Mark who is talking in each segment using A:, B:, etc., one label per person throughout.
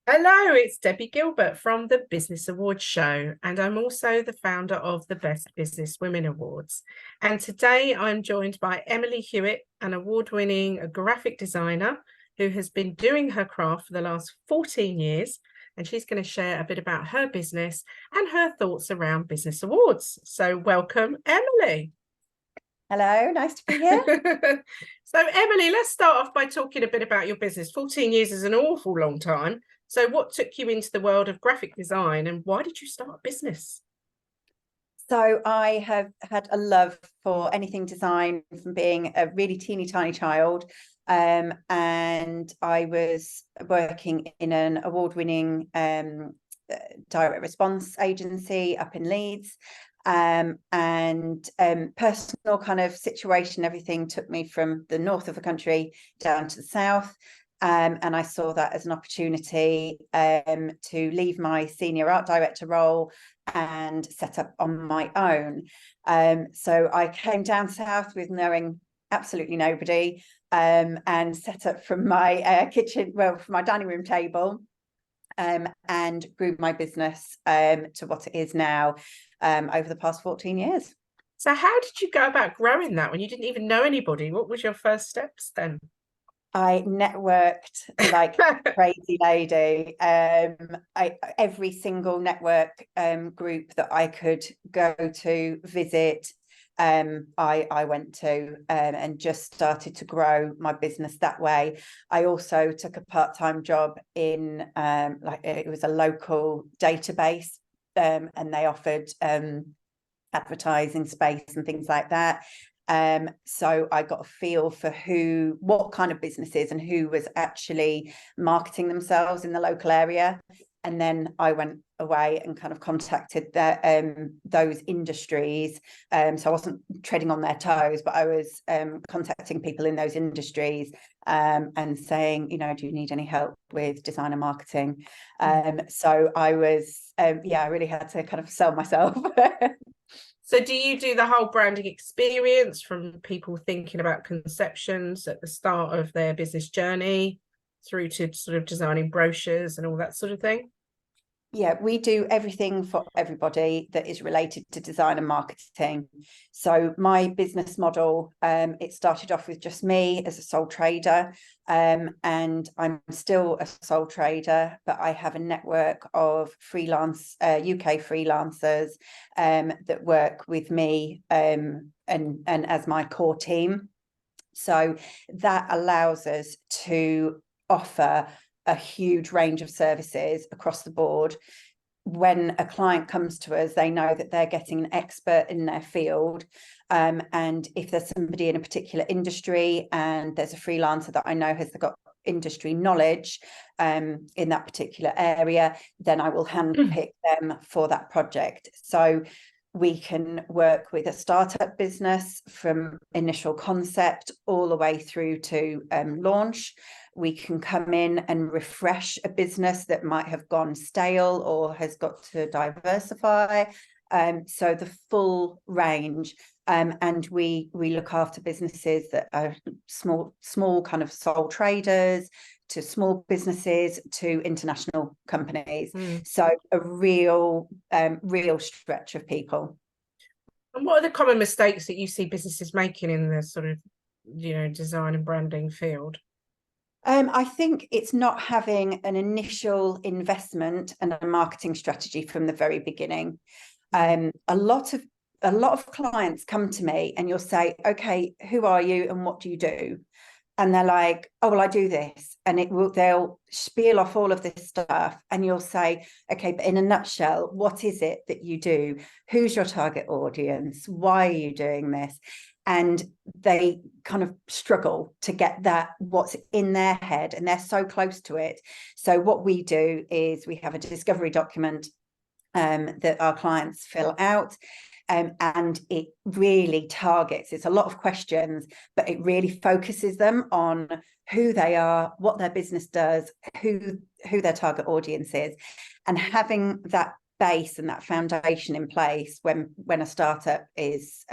A: Hello, it's Debbie Gilbert from the Business Awards show, and I'm also the founder of the Best Business Women Awards. And today I'm joined by Emily Hewett, an award-winning graphic designer who has been doing her craft for the last 14 years, and she's going to share a bit about her business and her thoughts around business awards. So welcome, Emily.
B: Hello, nice to be here.
A: So Emily, let's start off by talking a bit about your business. 14 years is an awful long time. So what took you into the world of graphic design and why did you start a business?
B: So I have had a love for anything design from being a really teeny tiny child. And I was working in an award-winning direct response agency up in Leeds. Personal kind of situation, everything took me from the north of the country down to the south. And I saw that as an opportunity to leave my senior art director role and set up on my own. So I came down south with knowing absolutely nobody, and set up from my kitchen, well, from my dining room table, and grew my business to what it is now over the past 14 years.
A: So how did you go about growing that when you didn't even know anybody? What was your first steps then?
B: I networked like a crazy lady. Every single network group that I could go to visit, I went to, and just started to grow my business that way. I also took a part-time job in it was a local database, and they offered advertising space and things like that. So I got a feel for what kind of businesses and who was actually marketing themselves in the local area. And then I went away and kind of contacted those industries. So I wasn't treading on their toes, but I was contacting people in those industries, and saying, do you need any help with designer marketing? So I was, I really had to kind of sell myself.
A: So do you do the whole branding experience from people thinking about conceptions at the start of their business journey through to sort of designing brochures and all that sort of thing?
B: Yeah, we do everything for everybody that is related to design and marketing. So my business model, it started off with just me as a sole trader, and I'm still a sole trader, but I have a network of freelance UK freelancers that work with me, and as my core team. So that allows us to offer a huge range of services across the board. When a client comes to us, they know that they're getting an expert in their field. And if there's somebody in a particular industry and there's a freelancer that I know has got industry knowledge in that particular area, then I will handpick them for that project. So we can work with a startup business from initial concept all the way through to launch. We can come in and refresh a business that might have gone stale or has got to diversify. So the full range. And we look after businesses that are small kind of sole traders, to small businesses, to international companies. So a real stretch of people.
A: And what are the common mistakes that you see businesses making in the sort of, design and branding field?
B: I think it's not having an initial investment and a marketing strategy from the very beginning. A lot of clients come to me and you'll say, okay, who are you and what do you do? And they're like, oh, well, I do this. And they'll spiel off all of this stuff. And you'll say, okay, but in a nutshell, what is it that you do? Who's your target audience? Why are you doing this? And they kind of struggle to get that, what's in their head, and they're so close to it. So what we do is we have a discovery document that our clients fill out. And it really targets, it's a lot of questions, but it really focuses them on who they are, what their business does, who their target audience is. And having that base and that foundation in place when a startup is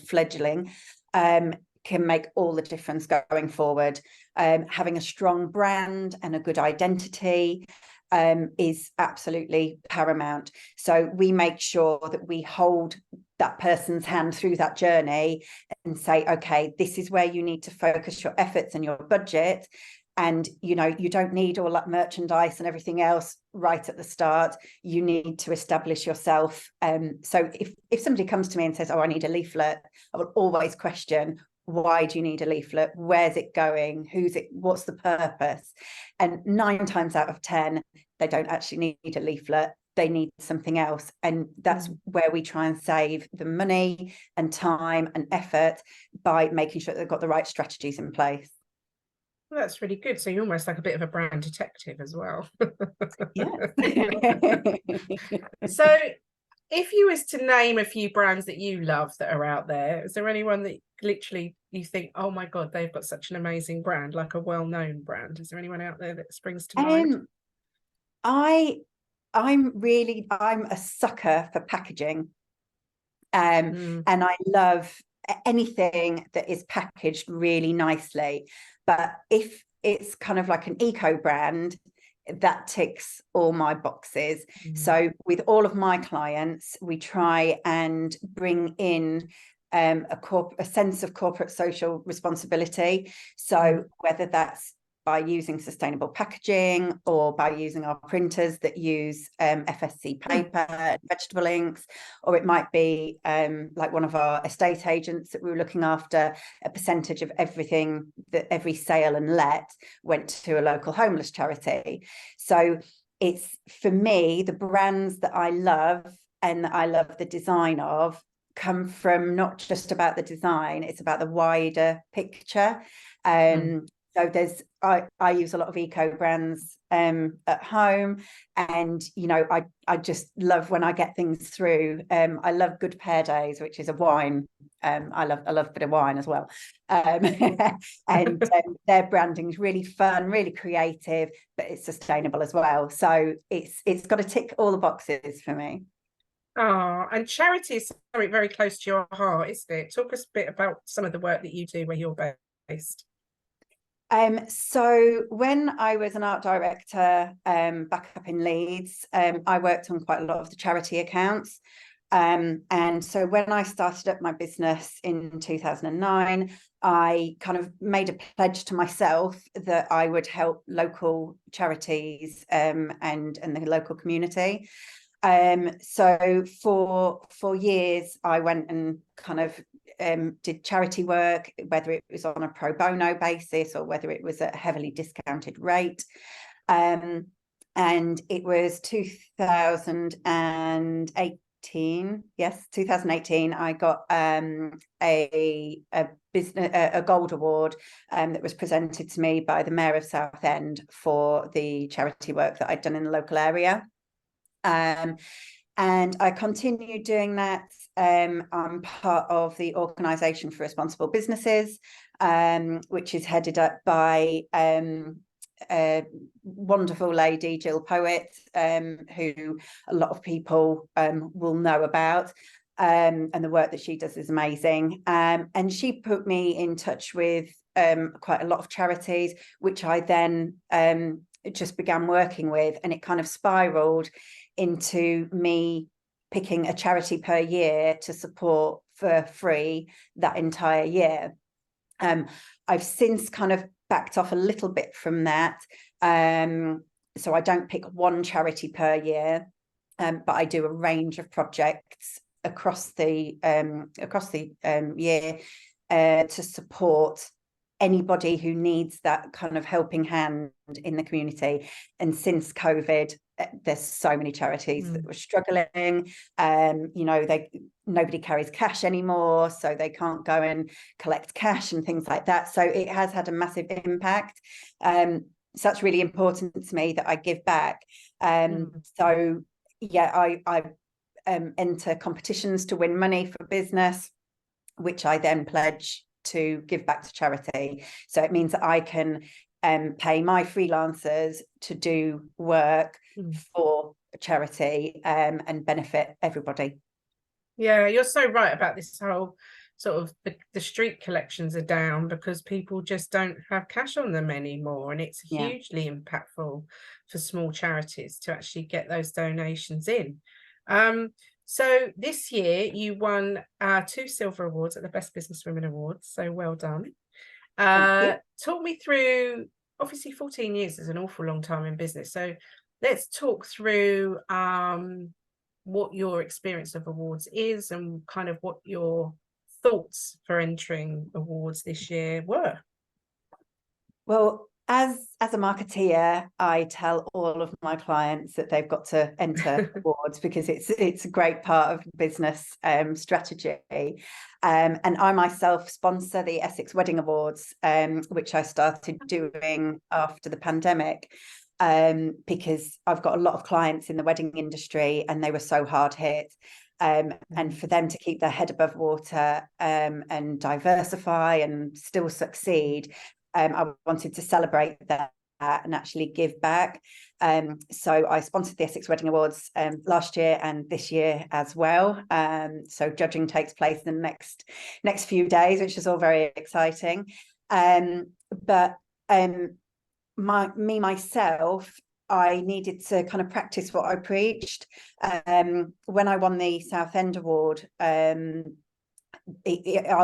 B: fledgling, can make all the difference going forward. having a strong brand and a good identity is absolutely paramount. So we make sure that we hold that person's hand through that journey and say, okay, this is where you need to focus your efforts and your budget. And, you know, you don't need all that merchandise and everything else right at the start. You need to establish yourself. So if somebody comes to me and says, oh, I need a leaflet, I will always question, why do you need a leaflet? Where's it going? Who's it? What's the purpose? And 9 times out of 10, they don't actually need a leaflet. They need something else. And that's where we try and save the money and time and effort by making sure they've got the right strategies in place.
A: Well, that's really good. So you're almost like a bit of a brand detective as well.
B: Yeah.
A: So if you was to name a few brands that you love that are out there, is there anyone that literally you think, oh my God, they've got such an amazing brand, like a well-known brand? Is there anyone out there that springs to mind?
B: I'm a sucker for packaging. And I love anything that is packaged really nicely. But if it's kind of like an eco brand, that ticks all my boxes. So with all of my clients, we try and bring in a sense of corporate social responsibility. So whether that's by using sustainable packaging or by using our printers that use FSC paper and vegetable inks, or it might be like one of our estate agents that we were looking after, a percentage of everything that every sale and let went to a local homeless charity. So it's, for me, the brands that I love and that I love the design of come from not just about the design, it's about the wider picture. So I use a lot of eco brands at home, and you know, I just love when I get things through. I love Good Pear Days, which is a wine. I love a bit of wine as well. And their branding is really fun, really creative, but it's sustainable as well. So it's got to tick all the boxes for me.
A: Oh, and charity is something very close to your heart, isn't it? Talk us a bit about some of the work that you do where you're based.
B: So when I was an art director back up in Leeds, I worked on quite a lot of the charity accounts. And so when I started up my business in 2009, I kind of made a pledge to myself that I would help local charities and the local community. So for years, I went and kind of did charity work, whether it was on a pro bono basis or whether it was at a heavily discounted rate. And it was 2018. Yes, 2018. I got a gold award that was presented to me by the Mayor of Southend for the charity work that I'd done in the local area. And I continued doing that. I'm part of the Organisation for Responsible Businesses, which is headed up by a wonderful lady, Jill Poet, who a lot of people will know about. And the work that she does is amazing. And she put me in touch with quite a lot of charities, which I then just began working with, and it kind of spiraled into me picking a charity per year to support for free that entire year. I've since kind of backed off a little bit from that. So I don't pick one charity per year, but I do a range of projects across the year to support anybody who needs that kind of helping hand in the community. And since COVID, there's so many charities that were struggling. You know, nobody carries cash anymore, so they can't go and collect cash and things like that. So it has had a massive impact. So that's really important to me that I give back. So yeah, I enter competitions to win money for business, which I then pledge to give back to charity. So it means that I can pay my freelancers to do work for a charity and benefit everybody.
A: Yeah, you're so right about this whole sort of the street collections are down because people just don't have cash on them anymore, and it's
B: Yeah.
A: hugely impactful for small charities to actually get those donations in. So this year you won 2 silver awards at the Best Business Women Awards, so well done. Talk me through, obviously 14 years is an awful long time in business, so let's talk through what your experience of awards is and kind of what your thoughts for entering awards this year were.
B: Well, as a marketeer, I tell all of my clients that they've got to enter awards because it's a great part of business strategy. And I myself sponsor the Essex Wedding Awards, which I started doing after the pandemic, because I've got a lot of clients in the wedding industry and they were so hard hit. And for them to keep their head above water and diversify and still succeed, I wanted to celebrate that and actually give back. So I sponsored the Essex Wedding Awards last year and this year as well. So judging takes place in the next few days, which is all very exciting. But myself, I needed to kind of practice what I preached. When I won the Southend Award, I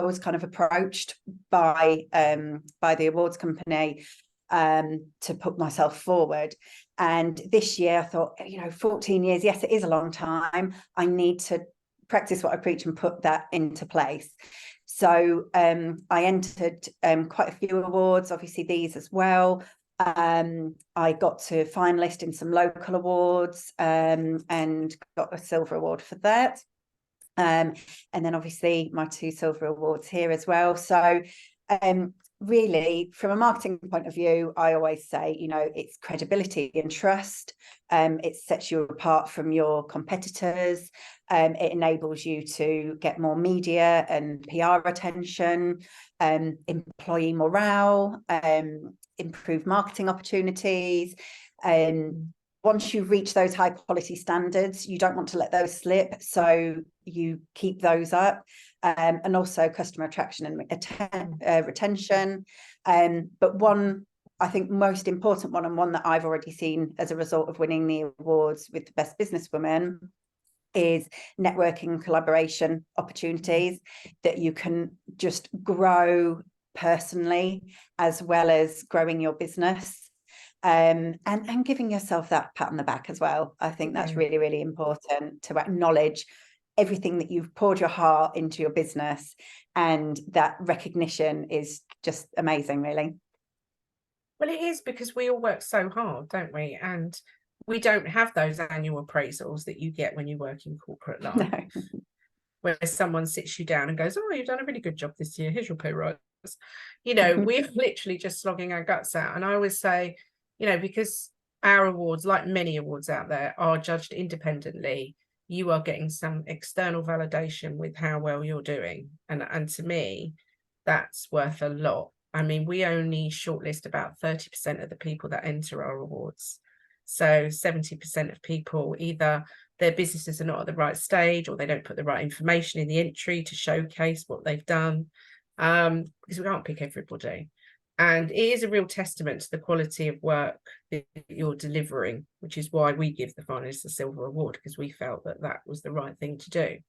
B: was kind of approached by the awards company to put myself forward. And this year I thought, 14 years, yes, it is a long time. I need to practice what I preach and put that into place. So I entered quite a few awards, obviously these as well. I got to finalist in some local awards and got a silver award for that. And then obviously my 2 silver awards here as well. So really, from a marketing point of view, I always say, it's credibility and trust. It sets you apart from your competitors. It enables you to get more media and PR attention, employee morale, improve marketing opportunities. Once you reach those high quality standards, you don't want to let those slip. So you keep those up, and also customer attraction and retention. But one, I think, most important one, and one that I've already seen as a result of winning the awards with the Best Businesswoman, is networking collaboration opportunities that you can just grow personally as well as growing your business. And giving yourself that pat on the back as well. I think that's really, really important, to acknowledge everything that you've poured your heart into your business, and that recognition is just amazing, really.
A: Well, it is, because we all work so hard, don't we? And we don't have those annual appraisals that you get when you work in corporate life,
B: No.
A: where someone sits you down and goes, "Oh, you've done a really good job this year. Here's your pay rise." We're literally just slogging our guts out. And I always say, because our awards, like many awards out there, are judged independently, you are getting some external validation with how well you're doing. And to me, that's worth a lot. I mean, we only shortlist about 30% of the people that enter our awards. So 70% of people, either their businesses are not at the right stage, or they don't put the right information in the entry to showcase what they've done, because we can't pick everybody. And it is a real testament to the quality of work that you're delivering, which is why we give the finalists the silver award, because we felt that that was the right thing to do.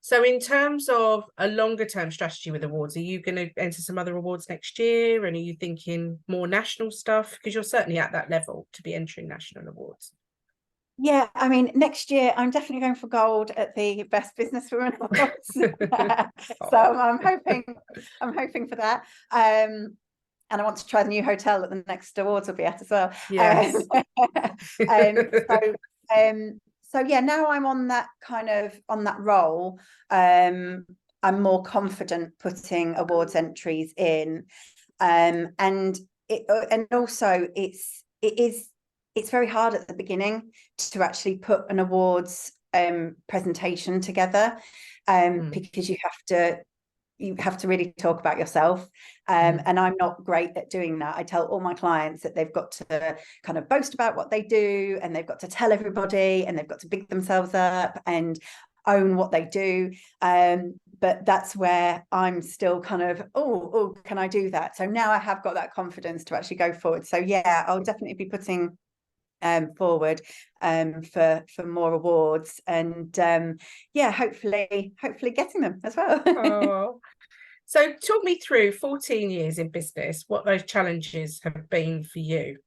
A: So in terms of a longer term strategy with awards, are you going to enter some other awards next year? And are you thinking more national stuff? Because you're certainly at that level to be entering national awards.
B: Yeah, I mean, next year I'm definitely going for gold at the Best Businesswoman Awards. So I'm hoping for that. And I want to try the new hotel that the next awards will be at as well.
A: Yes.
B: So yeah, now I'm on that role. I'm more confident putting awards entries in, and also it's very hard at the beginning to actually put an awards presentation together, because you have to really talk about yourself, and I'm not great at doing that. I tell all my clients that they've got to kind of boast about what they do, and they've got to tell everybody, and they've got to big themselves up and own what they do. but that's where I'm still kind of, oh, can I do that? So now I have got that confidence to actually go forward. So yeah, I'll definitely be putting forward for more awards, and yeah, hopefully getting them as well.
A: Oh. So talk me through 14 years in business, what those challenges have been for you.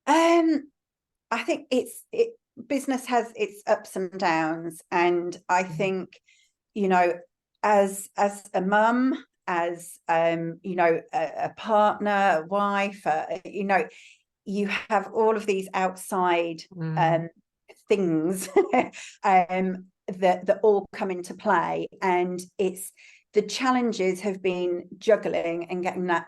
B: I think business has its ups and downs, and I think, you know, as a mum, as you know, a partner, a wife, you know, you have all of these outside things that all come into play, and it's the challenges have been juggling and getting that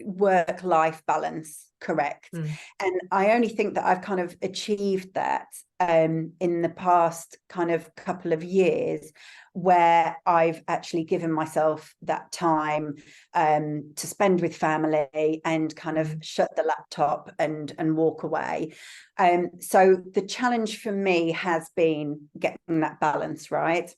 B: work-life balance correct. And I only think that I've kind of achieved that in the past kind of couple of years, where I've actually given myself that time to spend with family and kind of shut the laptop and walk away. So the challenge for me has been getting that balance right.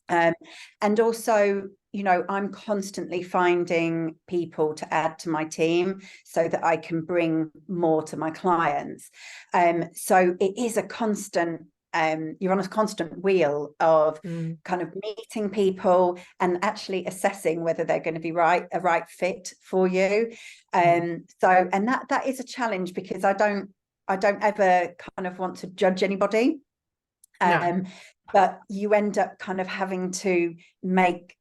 B: And also, you know, I'm constantly finding people to add to my team so that I can bring more to my clients. So it is a constant, you're on a constant wheel of kind of meeting people and actually assessing whether they're going to be a right fit for you. So, and that is a challenge, because I don't ever kind of want to judge anybody. No. But you end up kind of having to make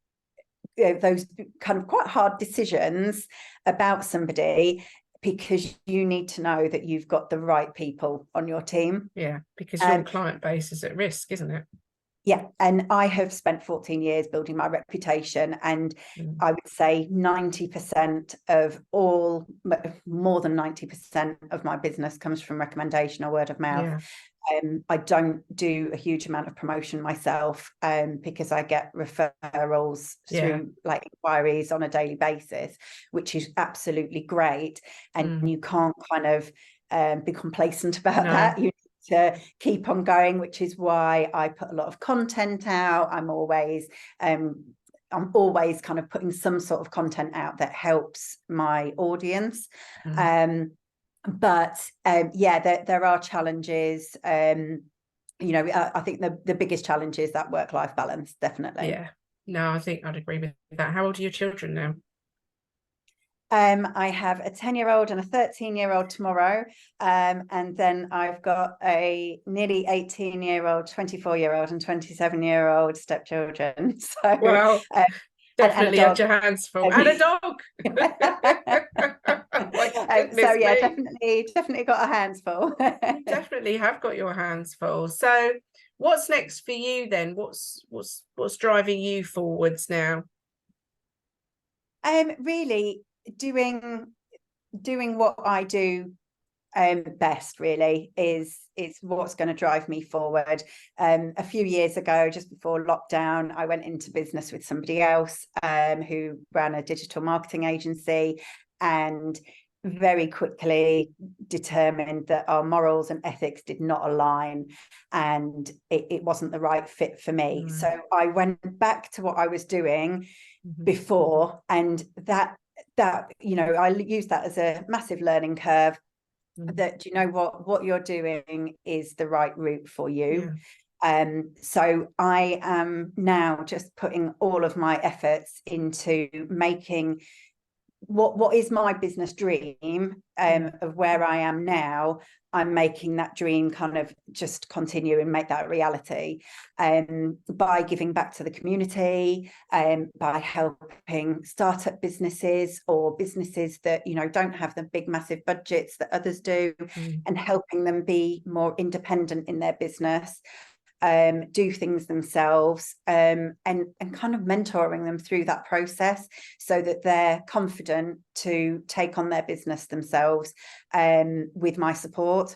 B: those kind of quite hard decisions about somebody, because you need to know that you've got the right people on your team.
A: Yeah, because your client base is at risk, isn't it?
B: Yeah, and I have spent 14 years building my reputation, and I would say 90% of more than 90% of my business comes from recommendation or word of mouth. Yeah. I don't do a huge amount of promotion myself, because I get referrals through like inquiries on a daily basis, which is absolutely great. And you can't kind of be complacent about that. You need to keep on going, which is why I put a lot of content out. I'm always kind of putting some sort of content out that helps my audience. But yeah, there are challenges. You know, I think the biggest challenge is that work-life balance, definitely.
A: Yeah, no, I think I'd agree with that. How old are your children now?
B: I have a 10-year-old and a 13-year-old tomorrow, and then I've got a nearly 18-year-old, 24-year-old and 27-year-old stepchildren. So
A: wow. Definitely had your hands full. And a dog.
B: So yeah, definitely got our hands full.
A: You definitely have got your hands full. So what's next for you then? What's driving you forwards now?
B: Really doing what I do best, really, is what's going to drive me forward. A few years ago, just before lockdown, I went into business with somebody else who ran a digital marketing agency, and very quickly determined that our morals and ethics did not align, and it wasn't the right fit for me. So I went back to what I was doing before, and that you know, I used that as a massive learning curve. That, you know, what you're doing is the right route for you. So I am now just putting all of my efforts into making what is my business dream of where I am now. I'm making that dream kind of just continue and make that reality, by giving back to the community, by helping startup businesses or businesses that, you know, don't have the big massive budgets that others do, and helping them be more independent in their business, do things themselves, and kind of mentoring them through that process so that they're confident to take on their business themselves, with my support.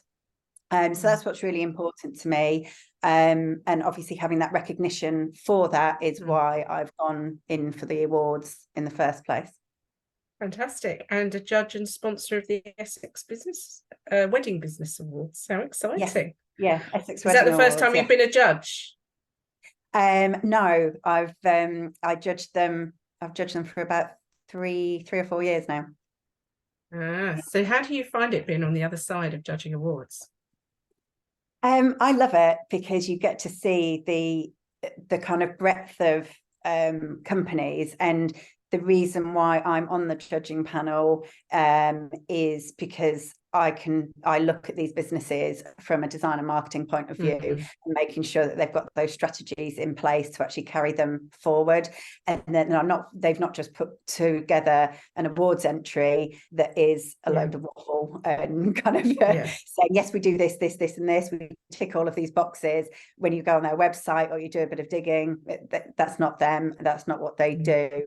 B: So that's what's really important to me. And obviously having that recognition for that is why I've gone in for the awards in the first place.
A: Fantastic. And a judge and sponsor of the Essex Wedding Business Awards. How exciting.
B: Yeah, Essex
A: Is that the first
B: Awards,
A: time you've been a judge?
B: No, I judged them. I've judged them for about three or 4 years now.
A: So how do you find it being on the other side of judging awards?
B: I love it because you get to see the kind of breadth of companies, and the reason why I'm on the judging panel is because I look at these businesses from a design and marketing point of view, and making sure that they've got those strategies in place to actually carry them forward. And then they've not just put together an awards entry that is a load of waffle and kind of saying, yes, we do this, and this, we tick all of these boxes. When you go on their website or you do a bit of digging, that's not them, that's not what they do.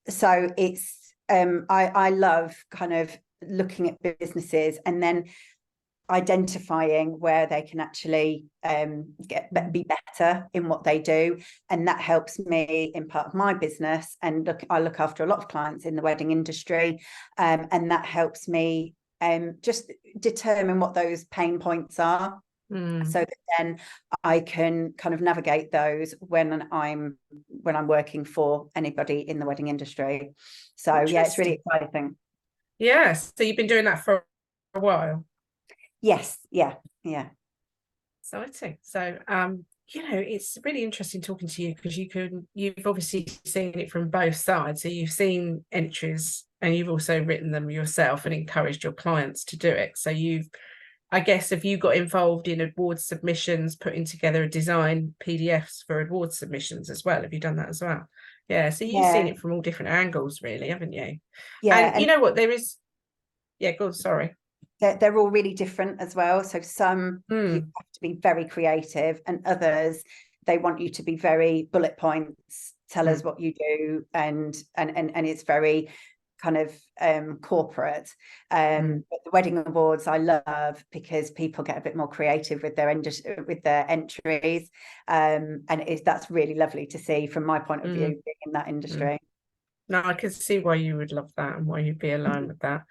B: So it's I love kind of looking at businesses and then identifying where they can actually be better in what they do, and that helps me in part of my business. And I look after a lot of clients in the wedding industry, and that helps me just determine what those pain points are, so that then I can kind of navigate those when I'm working for anybody in the wedding industry. So yeah, it's really exciting.
A: Yes. So you've been doing that for a while?
B: Yes. Yeah.
A: Exciting. So it's really interesting talking to you, because you've obviously seen it from both sides. So you've seen entries and you've also written them yourself and encouraged your clients to do it. So I guess, have you got involved in awards submissions, putting together a design PDFs for awards submissions as well? Have you done that as well? Yeah, so you've seen it from all different angles, really, haven't you?
B: Yeah.
A: And you know what, there is... Yeah, go on, sorry.
B: They're all really different as well. So some you have to be very creative, and others, they want you to be very bullet points, tell us what you do, and it's very kind of corporate. But the wedding awards I love because people get a bit more creative with their entries, and that's really lovely to see from my point of view, being in that industry.
A: No, I can see why you would love that and why you'd be aligned with that.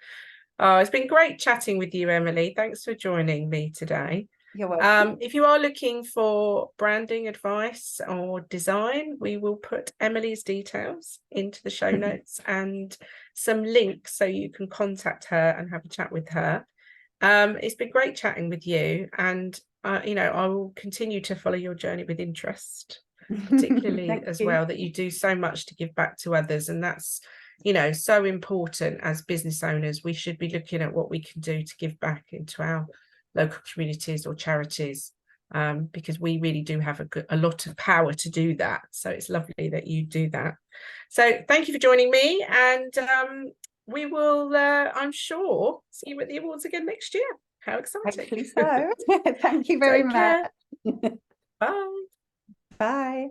A: Oh, it's been great chatting with you, Emily. Thanks for joining me today.
B: You're welcome.
A: If you are looking for branding advice or design, we will put Emily's details into the show notes and some links so you can contact her and have a chat with her. It's been great chatting with you, and I will continue to follow your journey with interest, particularly as well that you do so much to give back to others, and that's so important. As business owners, we should be looking at what we can do to give back into our local communities or charities, because we really do have a lot of power to do that. So it's lovely that you do that. So thank you for joining me, and we will, I'm sure, see you at the awards again next year. How exciting.
B: Hopefully so. Thank you very much.
A: Bye.
B: Bye.